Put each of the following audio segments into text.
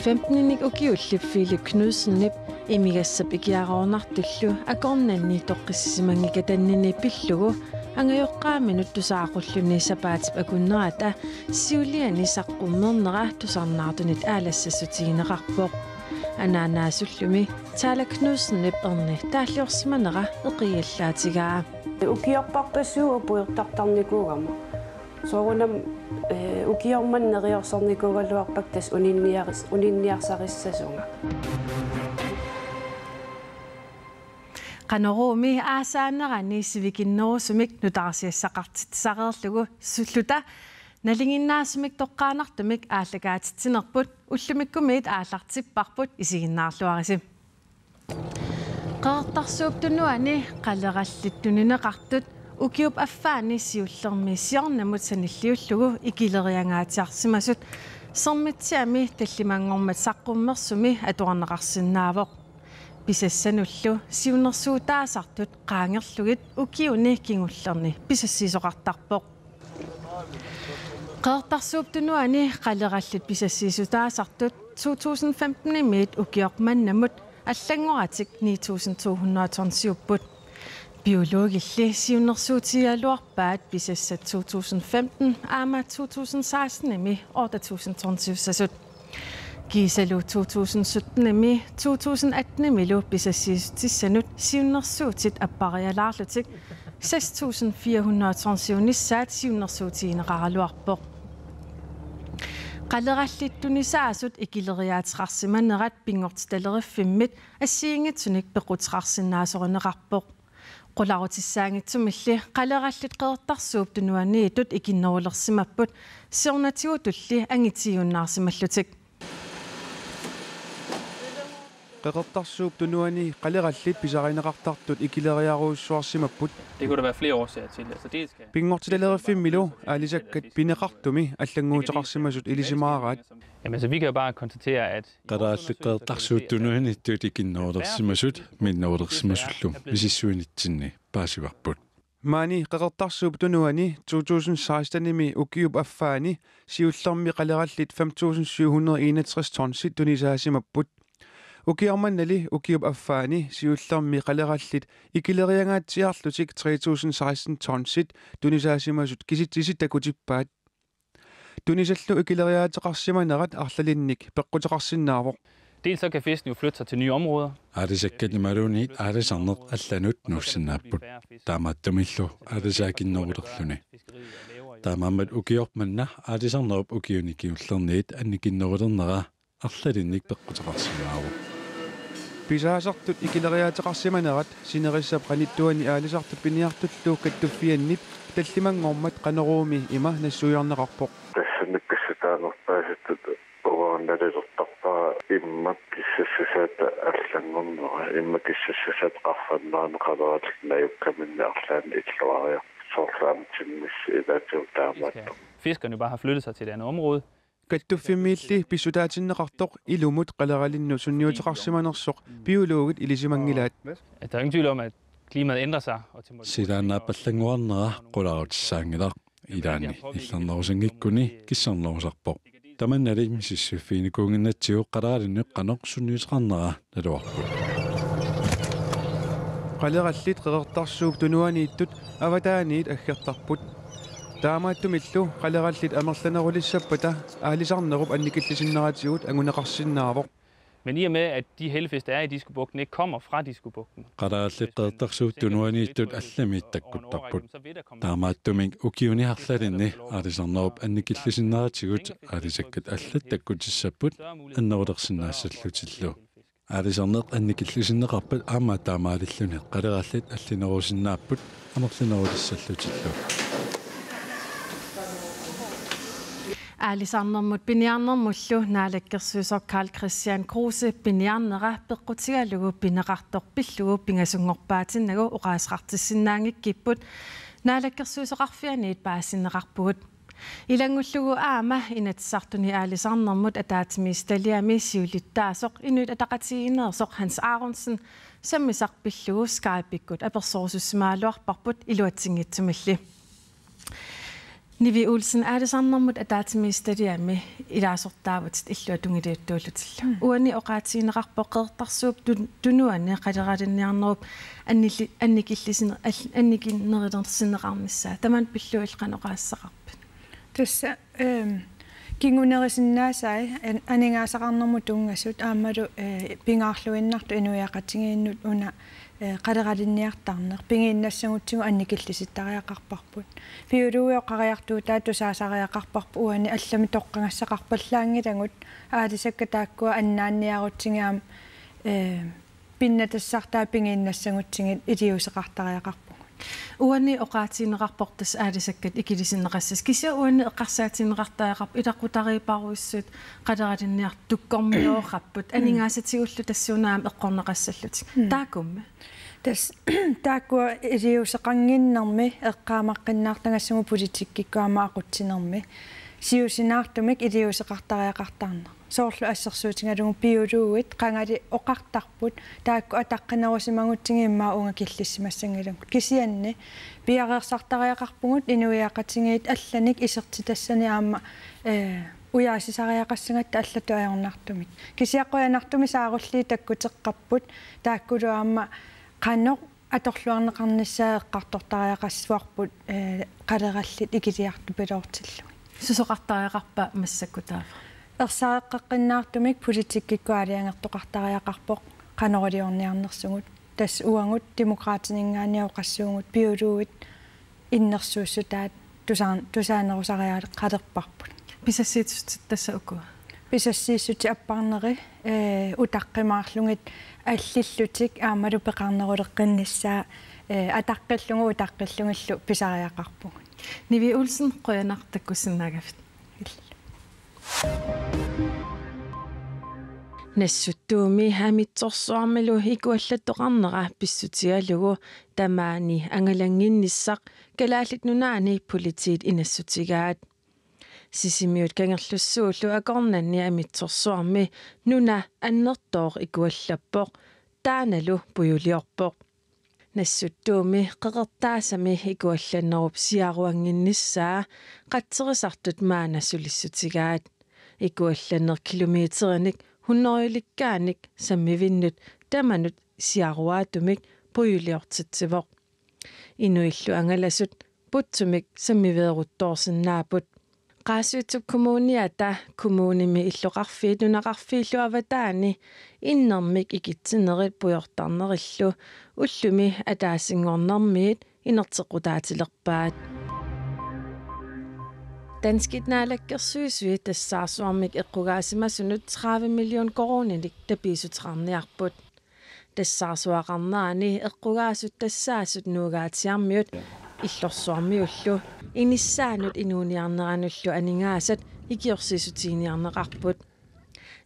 2015-ник укиуллип Philip Knudsen-нип имигассап икиараорнартуллу акорнанни тоққиссимангика таннини пиллугу ангайоққааминут тусаақуллуни сапаатип акуннерата сиулиани саққуммернера тусарнаартунит аалассассутигинеқарпоқ ананаасуллуми Taala Knudsen-нип ерни тааллиорсиманера эқиаллаатигаа укиорпарпассуу пуйертартарникуугама соорунам укиорманнериорсарникуугалуарпак тас унинниарсариссасунга qanoroumi aasaannerani sivikinnerusumik nutaqarsiassaqartitsaqerlugu sulluta nalinginnaasumik toqqaanartumik aallagaatitsinerput ullumikkumiit aallartipparput isiginnaarluarisim qeertarsuuptunuani qalerallittuneneqartut ukiup affaani siullermissiornamut sanilliullugu ikileriangaatiarsimasut sermitsiami tallimangormat saqqummersumi atuarneqarsinnaavoq pisassanullu siunersuutaasartut qaangerlugit ukiuni kingullerni pisassiisoqartarpoq qeertarsuuptunuani qalerallit pisassiisutaasartut 2015-imit ukiormannamut аллангораатик 9200 биологилли сиуннерсуутигалуарпаат писассат 2015 аама 2016-ими 8000 кисалу 2017-ими 2018-имилу писассиисутиссанут сиуннерсуутит аппариалаарлутик 6400 сиуннерсуутиинеқаралуарпоқ qallerallittunissaasut ikileriaateqarsimanerat pingortitaleriffimмит ассиингитсуник пеқутеқарсиннаасоринеқарпоқ qularutissaangitsumilli qallerallit qeertarsuup tunuaniitut ikinnerulерсимаппут сиорнатигутулли ангитсиуннаарсималлутик qeqertarsuup tunuani qallerallit pisarineqartartut ikileriaruussuarsimapпут. Det kunne der være flere årsager til. Altså det skal pingortitaleriffimmilu aalisakkat pineqartumi allanguuteqarsimasut ilisimaaraat. Jamen altså vi kan jo bare konstatere at qeqertarsuut tunuani ittut ikinnerulерсимасут миннерулерсимасуллу мисиссуинитсинни паасиварпут. Mani qeqertarsuup tunuani 2016-imi ukiup affaani siullermi qalerallit 5761 tonsit tunisaasimapпут. Ukiormannali ukiup affaani siullermi qalerallit ikileriangaatsiarlutik 3016 tonsit tunisaassimasut kisitisitakutippaat tunisallu ikileriaateqarsimanerat arlalinnik peqquteqarsinnaavoq. dels så kan fisken jo flytte sig til nye områder. Arisakkallimalunit arisarneq allanut nuussinnaapпут taamaattumillu arisaakinnerulerluni taamammat ukiormanna arisarnerup ukiunikiullerniit annikinnerulernera arlalinnik peqquteqarsinnaavoq. Pisaasartut ikileriaateqarsimanerat sinerissap qanittuani aalisartu piniartullu kattuffiannip tallimangormat qaneruumi ima nassujarneqarpoq. Tassannikkassataanerpaasattut uvaannalilertarpaa immak kissassasaata аллангорнера имма киссассасаат qarfannaana qaleraallnaajukkaminna arlaani illuaria soorlaamtimmis ilaatuut taamaat. Fiskerne jo bare har flyttet sig til et andet område. Kattuffimmilli pissutaatinneqartoq ilumut qaleralinnu sunniuteqarsimanersoq biologit ilisimangilaat. Der er ingen tvivl om at klimaet ændrer sig og silaannaapallanguarnera qularutissaangilaq ilaani illernerusangikkunni kissarnerusarpoq tamannali mississuuffiinikuunginnatsiu qaleralinneqqanoq sunniuteqarnera naluarput. Qalerallit qeqertarsuup tunuaniittut avataaniit aggertarput. Taamaattumillu qalerallit amerlanerulissapata aalisarnerup annikillisinneratigut anguneqarsinnaavoq. Men i og med at de hellefisk der er i Diskobugten ikke kommer fra Diskobugten. Qaraallit qeertarsuut tunuaniittut allamiittakkuttarput taamaattumik ukiuni harlalinni aalisarnerup annikillisinneratigut aalisakkat allattakkutissaput annerulersinnaassallutiillu aalisarneq annikillisinneqarpat aama taamaalilluni qalerallit allinerusinnaapput amerlanerulissallutiillu. Aalisarnermut piniarnermullu naalakkersuusor Carl Christian Kruse piniarnera peqqutigalugu pineqartorpillugu pingasungorpaatinnagu oqaasqartissinnaangikkiput naalakkersuusoqarfianiit paasinneqarpugut ilangullugu aama inatsartuni aalisarnermut ataatimiistaliami siulittaasoq inuit ataqatigineersoq Hans Aronsen sammisarpillugu Skype-ikkut apersoorsussimaluarparput iluatsingitsumalli Nivi Olsen, er det sannermut at dataministeriami ilaasortaavat illuatungiliuttuulutilla. Uani oqaatiineqarpoqeertarsuup tunuani qaleqalinniarnerup annikillisin annikinnerillersineqarnissaa. Taman pillu ilqanoqaassaqarpit. Tassa kingunerisinnaasaai aningaasaqarnermut tungassut aammalu pingaarluinnartu inuiaqatigiinnut una qaleqalinniartarneq pingiinnassagutsugu annikillisittariaqarparput piuluuoqariartuutaa tusaasariaqarparpu uani allami toqqangassaqarpallaangilangut aalisakka taakkua annaanniarutsingaam pinnatassartaa pingiinnassagutsigit iliuseqartariaqarpu uani oqaatiineqarportas aalisakkat ikilisinneqassas kisia uani eqqarsaatiineqartaaqarp ilaqutariiparuissut qaleqalinniart tukkormiooqapput aningaasatiullu tassuunaam eqqorneqassallut taakumma tas taakkua iliuseqanginnermi eqqaamaqqinnaartangassugu politikkikkuama aqutsinermi siusinaartumik iliuseqartariaqartarna soorlu assersuutigalugu piuluuit qangali oqartarput taakku ataqqanerusimagutsingi immaa unga killissimassangilangut kisianni piareersartariaqarpugut inuiaqatigiit allanik isertitassani aamma uyaasisariaqassangatta allatu ajornartumik kisiaqquyanartumi saarulli takkuteqqarput taakkulu aamma qannoq atorluarneqarnissaa eqqartortariaqassuarput qaleqallit ikiliartu piloortillu susoqartariaqarpa massakkutaava ersaaqeqqinnaartumik politikkikkualiangertoqartariaqarpoq qanoriliorniarnersugut tas uangut demokraatiningaaniauqassuungut piuluuit innersuussutaat tusaanerusariaale qalerparput pisassiitut tassa ukua pisassiissuti apparneri utaqqimaarlungit allillutik aamalu peqarneruleqqinnissaa ataqqillungu utaqqillungillu pisariaqarpu Nivi Olsen qoyanartakkussinnaagafit Nassuttuumi hamitsorsuarmilu ikuallattoqarnera pissutialugu tamaani angalanginnissaq kalaallit nunaani politiit inassutigaat sisimiut kangerlussuullu akornanni amitsorsuarmi nuna annertoor ikuallappoq taanalu pujuliorpoq Nassuttuumi qeqertaasami ikuallannerup siaruanginnissaa qatserisartut maanassulissutigaat ikuallanner kilometerinik hunnorjulikkaanik sammivinnut tamanut siaruaatumik pujuliortitsivoq inuillu angalasut putsumik sammiveeruttoorsinnaaput qaasuutuk kommuniata kommunimi illoqarfiit nunaqarfiillu avataani innermik ikitsinerit pujortarnerillu ullumi ataasingornermiit inertequtaatilerpaat Danskit naalakkersuisui tassaarsuarmik eqqugaasimasunut 30 million koroninik tapiisutrarniarput tassaarsuaqarnaani eqqugaasut tassaasut nuugaatiarmiut illorsuarmiullu inissaanut inuuniarneranullu aningaasat ikiorsiisutiiniarneqarput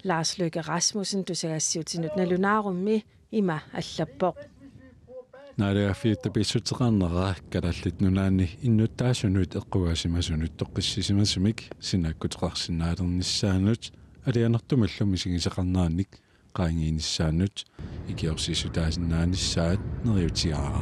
Lars Løkke Rasmussen tusagassiutinut nalunaarummi ima allappoq Naaleafiitta pissuteqarnera kalallit nunaanni innuttaasunut eqqugaasimasunut toqqissisimasumik sinnaakkuteqarsinnaalernissaanut alianertumallumi sigiseqarnaannik qaangiinissaanut ikiorsiisutaasinnaanissaat neriutigaara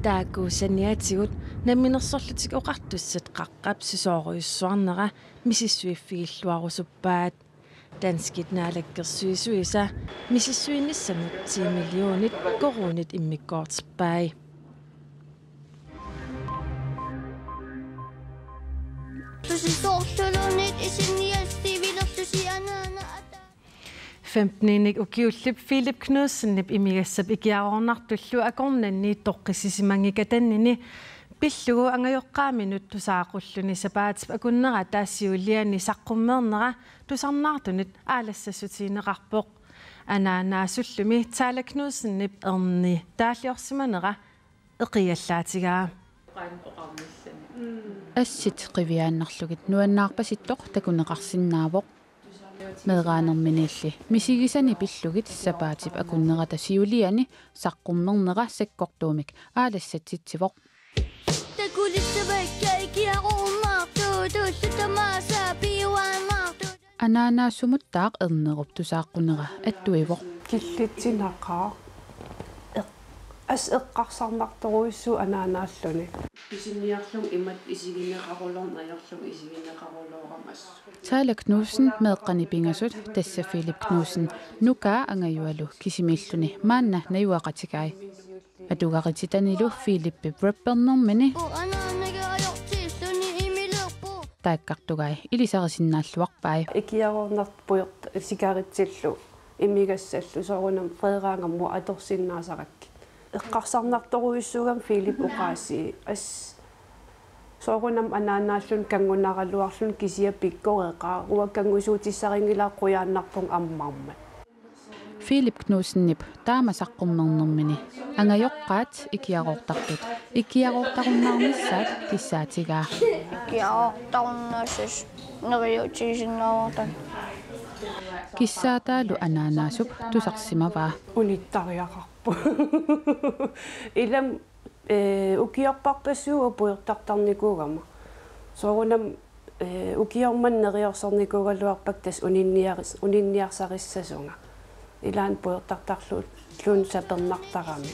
Taakku saniatigut naminersorlutik oqartussat qaqqap susooruyussuarnera misissuiffigilluarusuppaat Danskit naalakkersuisuisa misissuinissamut 10 millionit korunit immikkoortippai 15 ukiullip Philip Knudsen imigassap ikiaornartullu akornanni toqqisisimangikatannini pillugu angajoqqaaminut tusaaqullu sapaatip akunnera taassiuliani saqqummeernera tusarnaartunit aalassassutiineqarpoq anaanaasulllumi Taala Knudsennip erni taalliorsimanera eqiallaatigaa Assit qiviaannarlugit nuannaarpasittoq takuneqarsinnaavoq Medraanerminilli misigisani pillugit sapaatip akunnerata siuliani saqqummeernera sakkortuumik aalassatsitsivoq Anaanaasumuttaaq ernerup tusaaqqunera attuivoq killitsinaqaa ас эққарсарнарторуиссу анаанааллуни писинниарлум имат исигинеқарулорнаёрлум исигинеқарулоорамас Taala Knudsen meeqqani pingasut tassa Philip Knudsen nukaa angayualu kisimilluni maanna nayuaqatikai atugarititanilu Philippe Breppernermini taakkartugai ilisarisinnaаллуарпай икиарорнарт пуйорт сигаретсиллу имигассаллу соорунам фредераангамму аторсиннаасаракки эққарсарнарторуиссугам Филип уқааси ас соорунам анаанааллун кангунаралуарлун кисия пиккореқаа уаккангусуутиссарингилаа қуяаннарпун аммарма Philip Knudsen таамасаққуммернэрмини ангайоққаат икиароортартут икиароортаруннаарнissaат тиссаатигаа икиароортаруннаассас нериутисиннаавартан киссаатаалу анаанасуп тусарсимаваа униттариақарпу илам укиорпарпассуу пуйортартарникуугама соорунам укиорман нериорсарникуугалуарпак тас унинниарсариссасунга илаан пуйортартарлу лун сапернартарами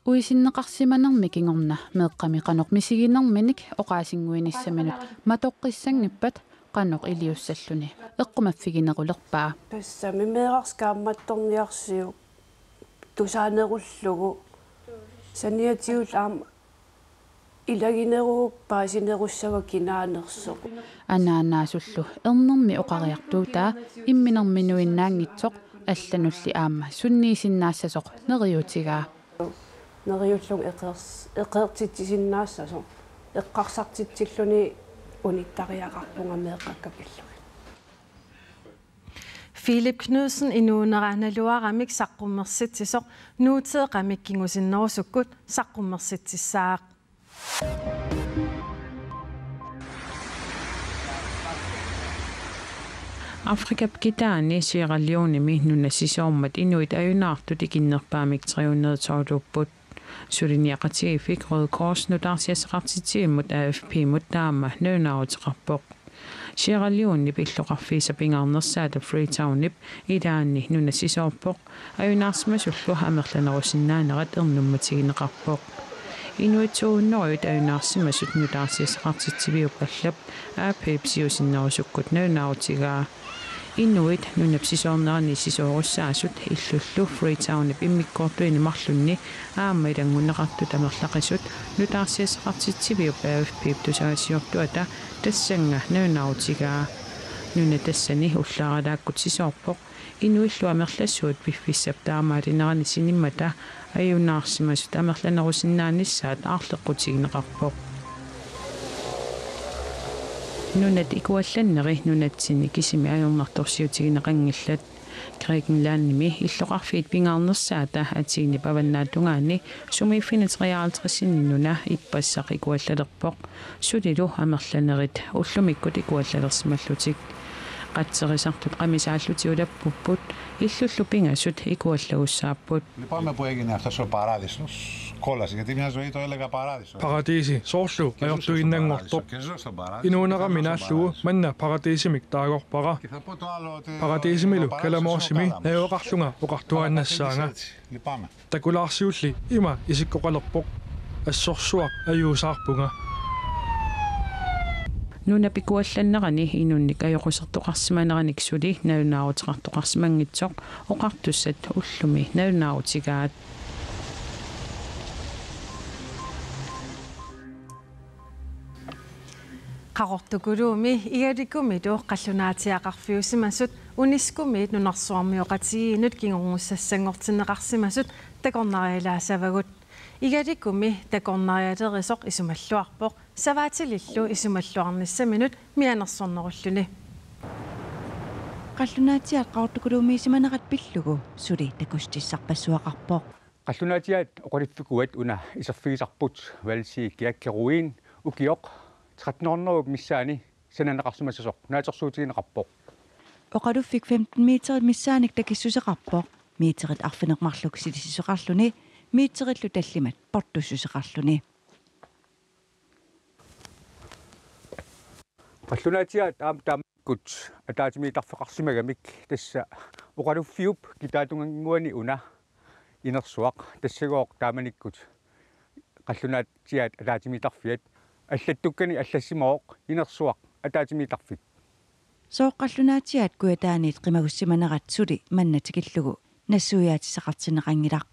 уисиннеқарсиманерми кингорна меэққами қанеқ мисигинерминик оқаасингуиниссаминут матоққиссангиппат қанеқ илиуссаллуни эққумаффигинерулерпаа пасса мимеэрскаамматторниарсиу тусаанеруллугу саниатиул аама илагинерук паасинеруссава кинаанерсоқ анааннаасуллу ернерми оқариартуутаа имминерминуиннаангитсоқ алланулли аама сунниисиннаассасоқ нериутигаа нериуллуг эқеертитсиннаассасо эққарсартитсиллуни униттариақарпунга меэққаккапиллу Philip Knudsen инуунерааналуарамик саққуммерситсисоқ нуутеэқамиккингусиннерусуккут саққуммерситсissaaq Afrika Pkitaani Sierra Leone nunnassisoormat inuit ajunaartut ikinnerpaamik 312-upput suliniaqatiifik Røde Kors nutaarsiaseqartitiimmut AFP mut taama nøunaaruteqarpoq Sierra Leone pilloqarfiisapingaarnersaata Freetownip ilaanni nunnassisoorpoq ajunaarsimasullu amerlanerusinnaanerat ernummatigineqarpoq Inuitsuunnoruit ajunaarsimasut nutaarsiaseqartitiviupallap aapipsiusinnerusukkut nøunaarutigaa Inuit nunapsisoornerani sisoorussaasut illullu Freetownip immikkoortuini marlunni aamma ilangunneqartut amerlaqisut nutaarsiaseqartitiviup AFP tusaasiortuata tassanga nøunaarutigaa nuna tassani ullaaralaakkut sisoorpoq Inuillu amerlassuut piffissap taamaalinnerani sinimmata ajunaarsimasut amerlanerusinnaannissaat aarleqqutigineqarpoq Nunat ikuallanneri nunatsini kisimi ajornartorsiutigineqanngillat Grækenlandnimi illoqarfiit pingaarnersaata atiini pavannaattungaani sumiiffinateriaaltrissinninnuna ippassaq ikuallalerpoq sulilu amerlanerit ullumikkut ikuallalерсималлутик qatserisartut qamisaallutiulappupput illullu pingasut ikuallagussaapпут Λυπάμαι που έγινε αυτός ο παράδεισος. Κόλασε, γιατί μια ζωή το έλεγα παράδεισο. Paradisi soorlu ajortuinnanngortoq inuuneqaminaallugu manna paradisimiq taagorpara paradisimilu kalamoorsimi nayoqarlunga oqartuaannassaanga takulaarsiulli ima isikkoqalerpoq assorsuaq ajuusaarpunga Nuna pikuallannerani inunnik ajoqusartoqarsimaneраник suli naunaaruteqartoqarsimangitsoq oqartussat ullumi naunaarutigaat qaqortukuluumi igalikkumitu qallunaatiaqarfiusimasut uniskumiit nunarsuarmioqatigiinut kingorngussassanngortineqarsimasut takornarialaasavagut igalikumi takornariaterisoq isumalluarpoq savaatilillu isumalluarnissaminut mianersornerulluni qallunaatiaqqaortukuluumiisimaneqat pillugu suli takustissarpassuaqarpoq qallunaatiaat oqaliffikuat una iserfigisarput valsi kiakkeruin ukioq 13 missaani sananaqarsumassasoq naatersuutigineqarpoq oqaluffik 15 meterit missaanik takissuseqarpoq meterit arfineqmarluk silisisoqarluni meteritlu tallimat portussuseqarluni qallunaatiaat aam тааманиккут атаатимиитарфеқарсимагамик тасса оқалуффиуп китаатунгангуани уна инерсуақ тассагооқ тааманиккут қаллунаатсиаат атаатимиитарфиат аллаттуккани аллассимаоқ инерсуақ атаатимиитарфик сооққаллунаатсиаат куятааниит қимагуссиманерат сули маннатикиллугу нассуяатисақартинеқангилақ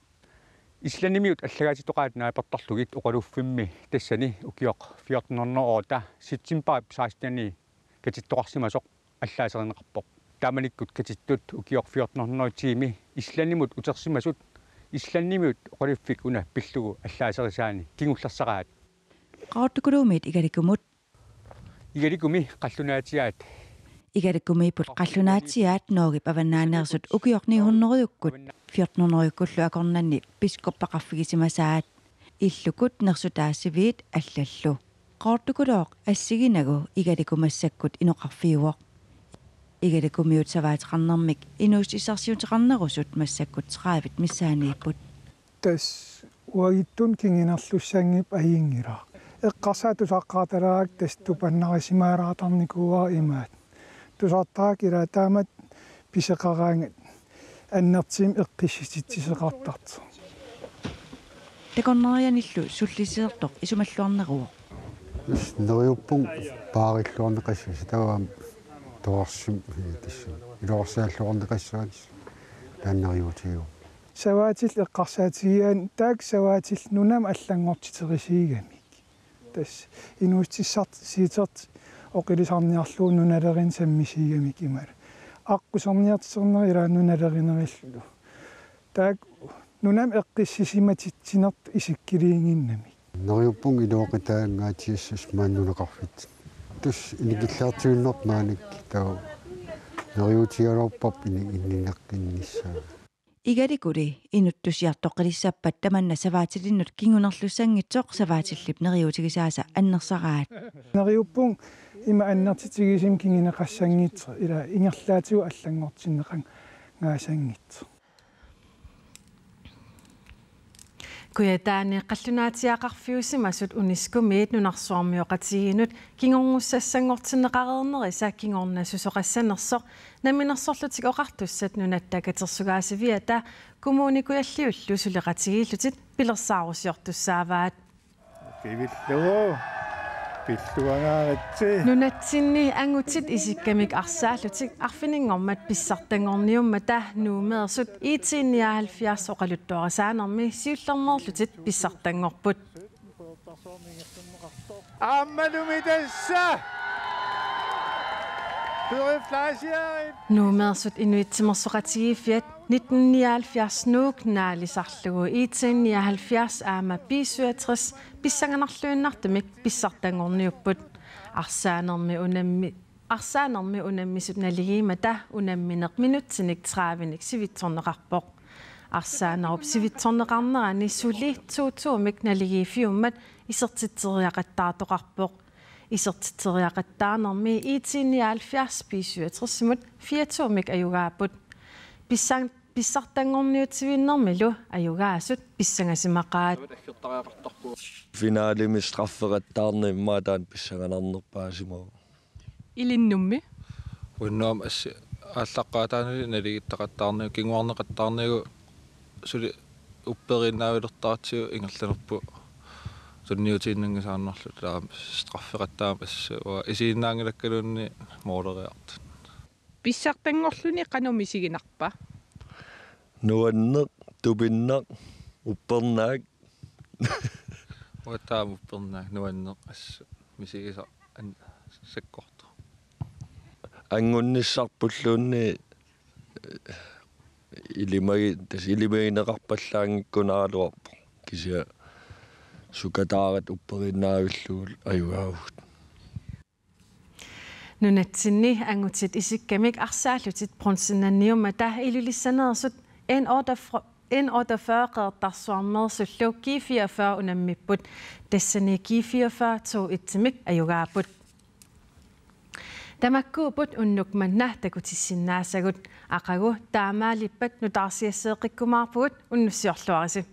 исланимиут аллагаатитоқаат наапертарлугит оқалуффимми тассани укиоқ 14 орта ситсимпаа саастани катиттоқарсимасоқ аллаасеринеқарпоқ тааманиккут катиттут укиоқ 14 тими исланимут утерсимасут исланимиут оқалуффик уна пиллугу аллаасерисаани кигулларсараат qaartukulumit игаликуми қаллунаатиаат игаликумипут қаллунаатиаат ноогип аваннааneersut укиорнihunneruyukkut 14-орюккуллу акорнанни пископпақарфигисимасаат иллукут нерсутаассивиит аллаллу qaartukulooq ассигинагу игаликумассаккут иноқарфиуоқ игаликумиут саваатеқарнэрмик инуус исарсиутеқарнерусут массаккут сраавит миссаанииппут тас уагиттун кингинерлуссаангип аингила эққарсаа тусаққааталаак тас тупаннарисимаараатарникуа имаат тусартаак ила таамат писеқараангат аннертим эққисситсисеқартарт такорнерианиллу суллисеэртоқ исумаллуарнеруо нериуппун паариллуарнеқассис таваам тоорсим тиссу илуарсааллуарнеқассаанис тааннериутиу саваатил эққарсаатигиан таак саваатил нунам аллангортитерисигамик тас инуустиссарт сиитерт оқилисарниарлуу нуналерин саммисигамик имал аққусарниартисернери ила нуналеринериллу таак нунам эққиссисиматитсинерт исиккилиингиннами нериуппун илуоқитаангаатиассас мааннунеқарфит тус иникиллаартиуннерт мааник таа нериутиалорпап иннинеққинниссаа игаликули инуттусиартоққилиссаппат таманна саваатилиннут кингунерлуссангитсоқ саваатиллип нериутигисааса аннерсараат нериуппун има аннертитигисим кингинеқассангитсер ила ингерлаатигу аллангортиннеқан гаасангитсер куятаани қаллунаатиақарфиусимасут унискумиит нунарсуармиоқатигинут кингонгуссассангортиннеқарернериса кингорнасусоқассанерсоқ наминерсорлутик оқартуссат нунаттакатерсугаасивиата кумууникуяллиуллу сулеқатигииллутит пилерсаарусиортуссааваат кивиллугу пиллуангаатси нунатсинни ангутит исиккамик арсааллутик арфинингормат писсартангорниуммата нуумеерсут итсинниаалфиарс оқалуттуарасаанерми сиуллернерлутит писсартангорпут амманумитасса нуумеерсут инуитсимерсоқатигииффиат 1979 нуук наалисарлугу итсинниаалфиарс аама пи67 писсанганарлуиннартамик писсартангорниуппут арсаанерми унаммисут налигимата унамминеқ минутсиник 30ник сивитсорнеқарпоқ арсаанеруп сивитсорнеқарнерани сули туутуумик налигиифиуммат исертитсериақаттаартоқарпоқ исертитсериақаттаарнерми итсинниаалфиарс пи67мут 4туумик аюгааппут писсартангорниутсивиннэрмилу аюгаасут писсангасимақаат финалими страффеқаттаарни иммаатаан писсаганарнерпаасимаа илиннумми уннаам асси ааллаққаатаанули налигиттақаттаарниу кингуарнеқаттаарниу сули уппериннаавилертаатсиу ингерланерпу сунниутииннангасаарнерлу таам страффеқаттаам ассуа исииннаангилаккалуунни моолериарт писсартангорлуни канумисигинарпа нуаннеқ тупиннеқ уппернаак уатаам уппернаак нуаннеқ асса мисигиса саккорто ангунниссарпуллуунни илимагинеқарпаллаангиккунаалуарпо кися сукатаарат уппериннаавиллуул аюаагут нунатсинни ангутит исиккамик арсааллутит пронсиннанниуммата илулиссанерсут en 48-qeertarsuarmeersullu G44 unammipput tassani G44 tog ittimik ajugaaput tamakkuuput unnukmanna takutissinnaassagut aqagu taamaalippat nutarsiasseeqikkumaarpugut unnussiorluarisi